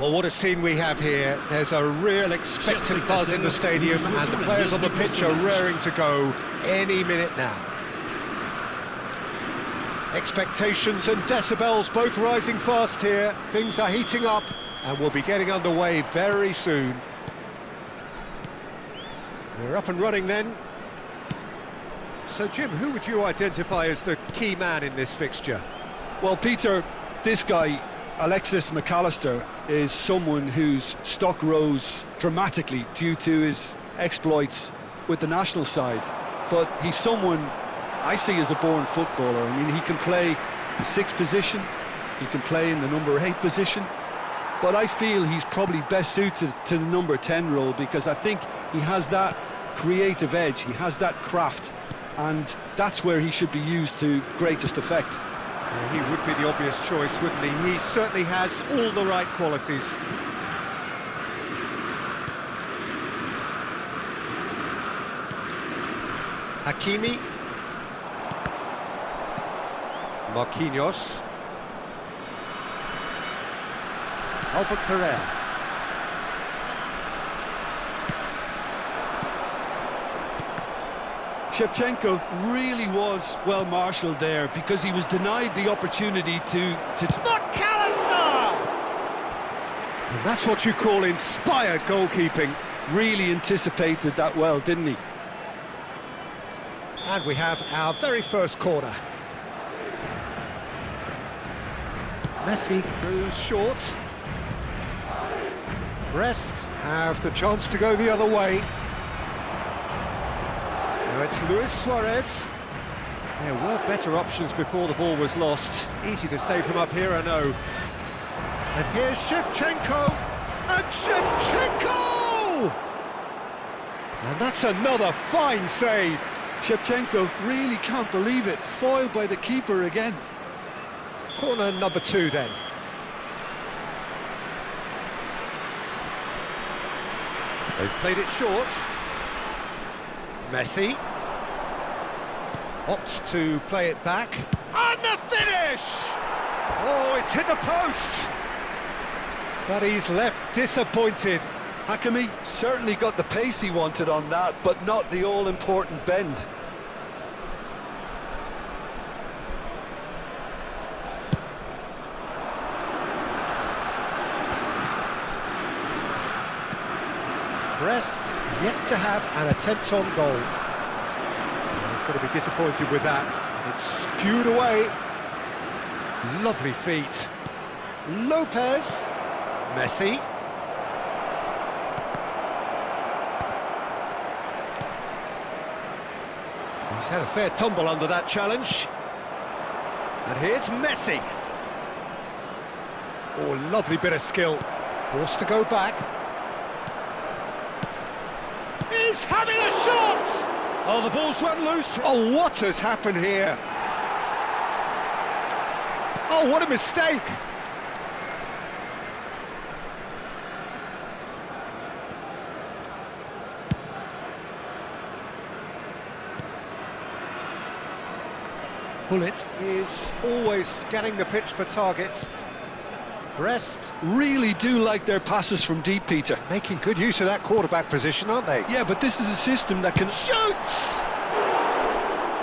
Well, what a scene we have here. There's a real expectant buzz in the stadium, and the players on the pitch are raring to go any minute now. Expectations and decibels both rising fast here. Things are heating up, and we'll be getting underway very soon. We're up and running then. So, Jim, who would you identify as the key man in this fixture? Well, Peter, this guy, Alexis McAllister, is someone whose stock rose dramatically due to his exploits with the national side. But he's someone I see as a born footballer. I mean, he can play the sixth position, he can play in the number 8 position, but I feel he's probably best suited to the number 10 role because I think he has that creative edge, he has that craft, and that's where he should be used to greatest effect. He would be the obvious choice, wouldn't he? He certainly has all the right qualities. Hakimi. Marquinhos. Albert Ferrer. Shevchenko really was well marshalled there because he was denied the opportunity to McAllister! And that's what you call inspired goalkeeping. really anticipated that well, didn't he? And we have our very first corner. Messi goes short. Brest have the chance to go the other way. Now it's Luis Suarez. There were better options before the ball was lost. Easy to save from up here, I know. And here's Shevchenko! And Shevchenko! And that's another fine save. Shevchenko really can't believe it, foiled by the keeper again. Corner number 2 then. They've played it short. Messi opts to play it back. And the finish! Oh, it's hit the post! But he's left disappointed. Hakimi certainly got the pace he wanted on that, but not the all-important bend. Brest yet to have an attempt on goal. He's going to be disappointed with that. It's skewed away. Lovely feet. Lopez. Messi. He's had a fair tumble under that challenge. And here's Messi. Oh, lovely bit of skill. Forced to go back. He's having a shot! Oh, the ball's run loose. Oh, what has happened here? Oh, what a mistake! Bullet is always scanning the pitch for targets. Brest Really do like their passes from deep, Peter. making good use of that quarterback position, aren't they? Yeah, but this is a system that can... Shoots!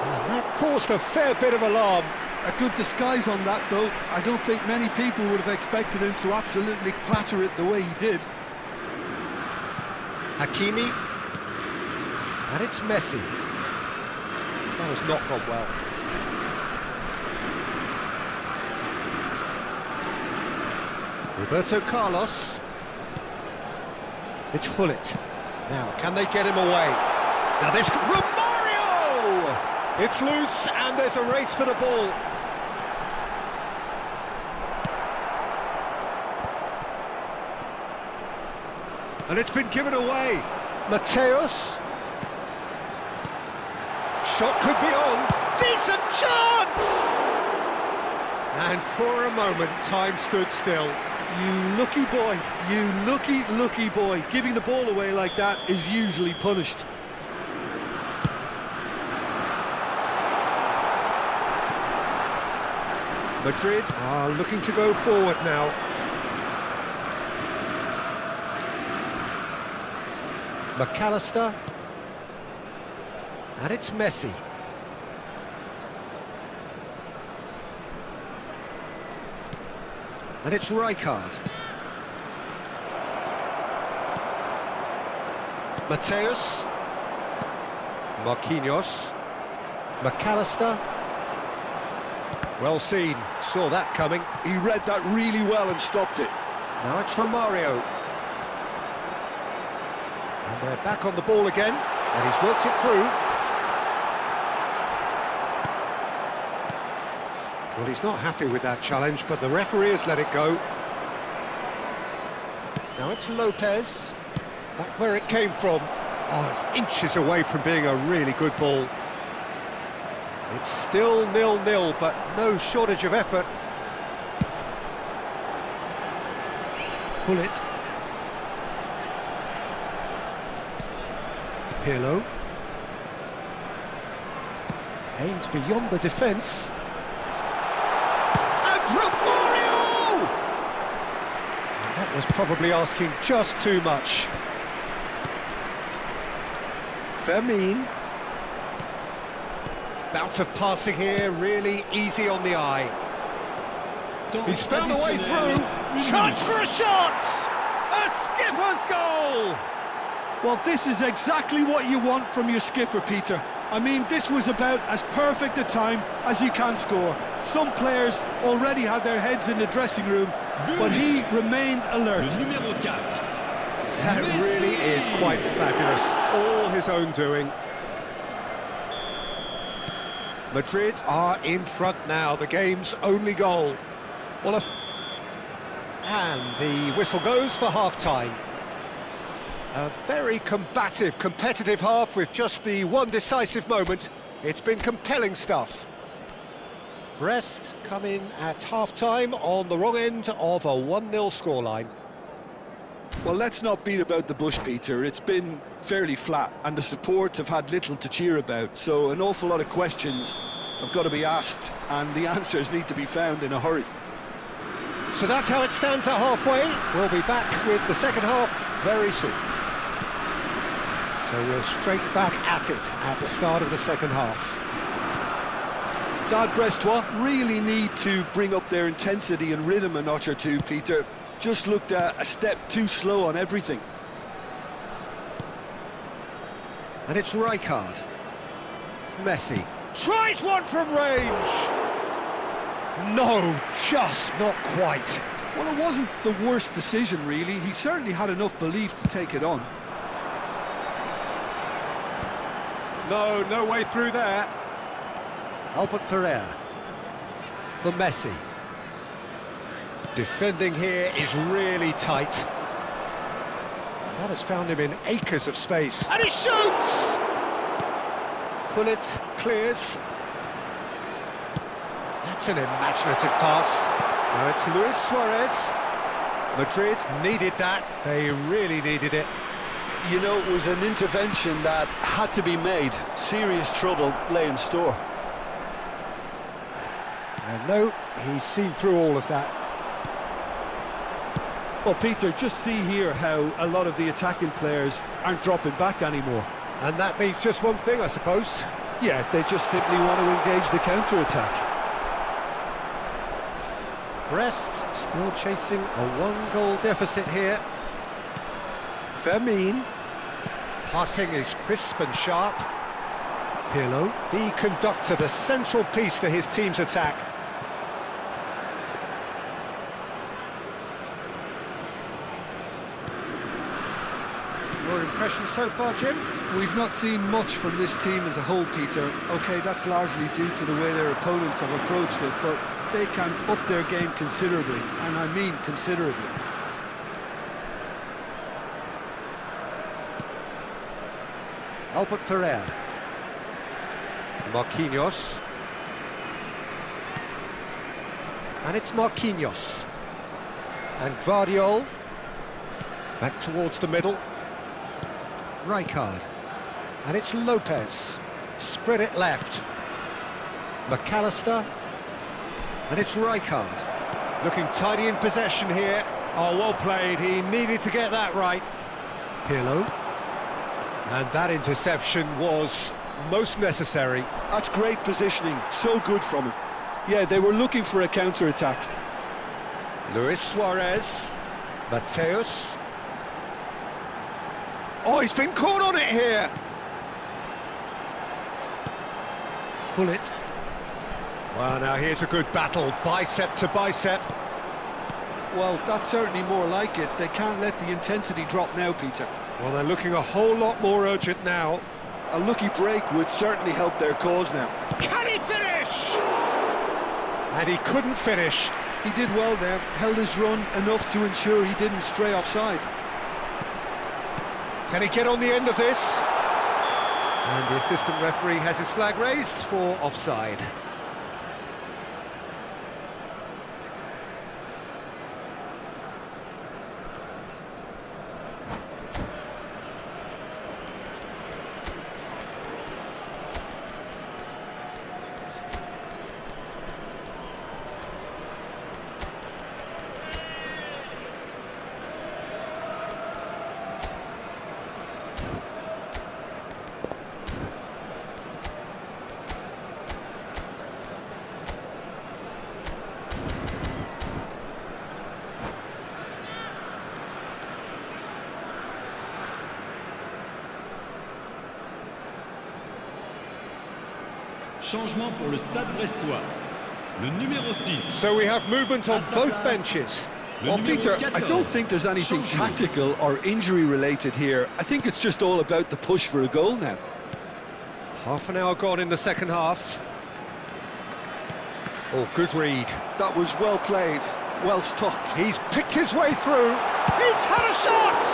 And that caused a fair bit of alarm. A good disguise on that, though. I don't think many people would have expected him to absolutely clatter it the way he did. Hakimi. And it's Messi. That has not gone well. Roberto Carlos. It's Hullet. Now, can they get him away? Now this... Romario! It's loose, and there's a race for the ball. And it's been given away. Mateus. Shot could be on. Decent chance! And for a moment, time stood still. You lucky boy, you lucky boy. Giving the ball away like that is usually punished. Madrid are looking to go forward now. McAllister. And it's Messi. And it's Rijkaard. Mateus. Marquinhos. McAllister. Well seen, saw that coming. He read that really well and stopped it. Now it's Romario. And they're back on the ball again, and he's worked it through. Well, he's not happy with that challenge, but the referee has let it go. Now it's Lopez. Not where it came from. Oh, it's inches away from being a really good ball. It's still 0-0, but no shortage of effort. Pull it. Pirlo. Aimed beyond the defence. And Romario! And that was probably asking just too much. Fermin. Bout of passing here, really easy on the eye. He's found a way through. Chance for a shot! A skipper's goal! Well, this is exactly what you want from your skipper, Peter. I mean, this was about as perfect a time as you can score. Some players already had their heads in the dressing room, but he remained alert. That really is quite fabulous. All his own doing. Madrid are in front now, the game's only goal. Well, and the whistle goes for half-time. A very combative, competitive half with just the one decisive moment. It's been compelling stuff. Brest come in at half-time on the wrong end of a 1-0 scoreline. Well, let's not beat about the bush, Peter. It's been fairly flat, and the support have had little to cheer about, so an awful lot of questions have got to be asked, and the answers need to be found in a hurry. So that's how it stands at halfway. We'll be back with the second half very soon. So we're straight back at it at the start of the second half. Stade Brestois really need to bring up their intensity and rhythm a notch or two, Peter. Just looked a step too slow on everything. And it's Rijkaard. Messi tries one from range. No, just not quite. Well, it wasn't the worst decision, really. He certainly had enough belief to take it on. No way through there. Albert Ferrer for Messi. Defending here is really tight. That has found him in acres of space. And he shoots! Gullit clears. That's an imaginative pass. Now it's Luis Suarez. Madrid needed that. They really needed it. You know, it was an intervention that had to be made. Serious trouble lay in store. And no, he's seen through all of that. Well, Peter, just see here how a lot of the attacking players aren't dropping back anymore. And that means just one thing, I suppose. Yeah, they just simply want to engage the counter-attack. Brest still chasing a one-goal deficit here. Fermin. Passing is crisp and sharp. Pirlo, the conductor, the central piece to his team's attack. Your impression so far, Jim? We've not seen much from this team as a whole, Peter. OK, that's largely due to the way their opponents have approached it, but they can up their game considerably, and I mean considerably. Albert Ferrer. Marquinhos. And it's Marquinhos. And Guardiol. Back towards the middle. Rijkaard. And it's Lopez. Spread it left. McAllister. And it's Rijkaard. Looking tidy in possession here. Oh, well played. He needed to get that right. Pirlo. And that interception was most necessary. That's great positioning, so good from him. Yeah, they were looking for a counter-attack. Luis Suarez, Mateus. Oh, he's been caught on it here. Pull it. Well, now here's a good battle, bicep to bicep. Well, that's certainly more like it. They can't let the intensity drop now, Peter. Well, they're looking a whole lot more urgent now. A lucky break would certainly help their cause now. Can he finish? And he couldn't finish. He did well there, held his run enough to ensure he didn't stray offside. Can he get on the end of this? And the assistant referee has his flag raised for offside. Changement pour le Stade Brestois. Le numéro 6. So we have movement on both benches. Well, Peter, I don't think there's anything tactical or injury-related here. I think it's just all about the push for a goal now. Half an hour gone in the second half. Oh, good read. That was well played, well stopped. He's picked his way through. He's had a shot!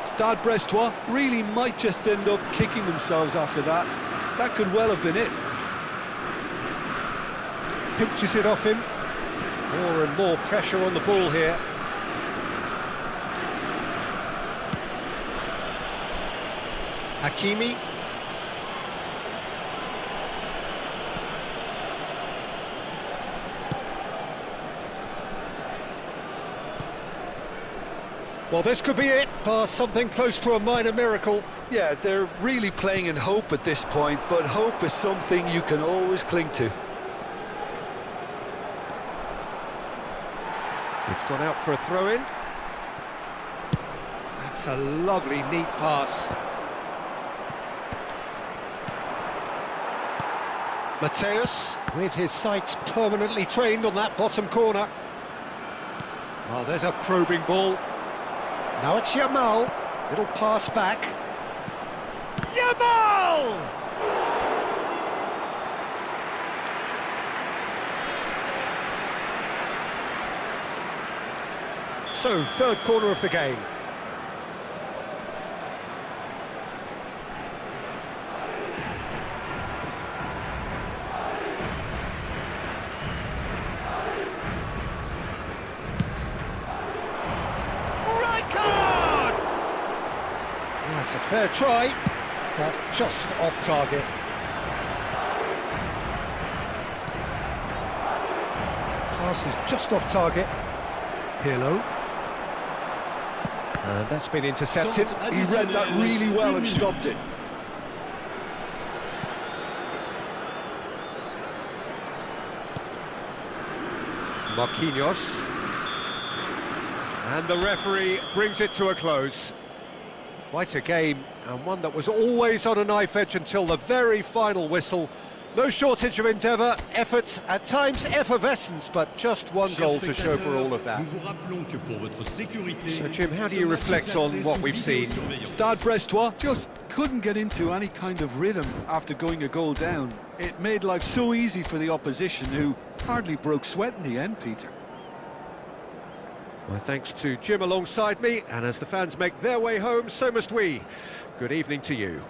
Stade Brestois really might just end up kicking themselves after that. That could well have been it. Pinches it off him. More and more pressure on the ball here. Hakimi. Well, this could be it, past something close to a minor miracle. Yeah, they're really playing in hope at this point, but hope is something you can always cling to. It's gone out for a throw-in. That's a lovely, neat pass. Mateus, with his sights permanently trained on that bottom corner. Oh, there's a probing ball. Now it's Yamal. Little pass back. Yamal! So, third corner of the game. That's a fair try, but just off target. Pass is just off target. Pirlo. And that's been intercepted. He read that really well and stopped it. Marquinhos. And the referee brings it to a close. Quite a game, and one that was always on a knife edge until the very final whistle. No shortage of endeavour, effort, at times effervescence, but just one goal to show for all of that. So, Jim, how do you reflect on what we've seen? Stade Brestois just couldn't get into any kind of rhythm after going a goal down. It made life so easy for the opposition, who hardly broke sweat in the end, Peter. Well, thanks to Jim alongside me, and as the fans make their way home, so must we. Good evening to you.